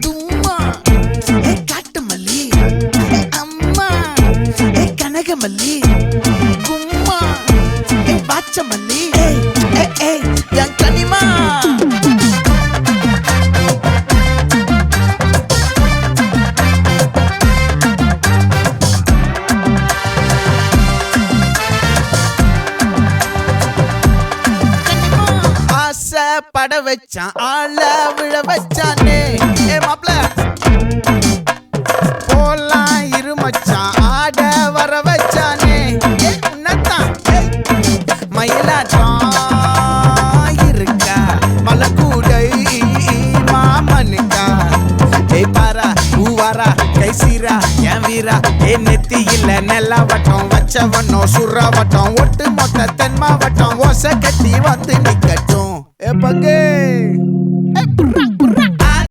தும்மா காட்டு மல்லி அம்மா கனகமல்லி கும்மா பாச்ச மல்லி என் கனிமா பட வச்சான் ஆள விழ வச்சானே மாப்ள போலாம் இருமச்சான் ஆட வர வச்சானே உன்னத்தான் மயிலாட்டம் இருக்கா மலக்கூடை மாமனுக்கா பாரா பூவாரா கைசீரா என் வீரா நெத்தி இல்ல நெல்லா வட்டம் வச்சவனோ சுறா வட்டம் ஒட்டு மொத்த தென் மாவட்டம் ஓசை கட்டி வந்து நிக்கட்டும் பங்கே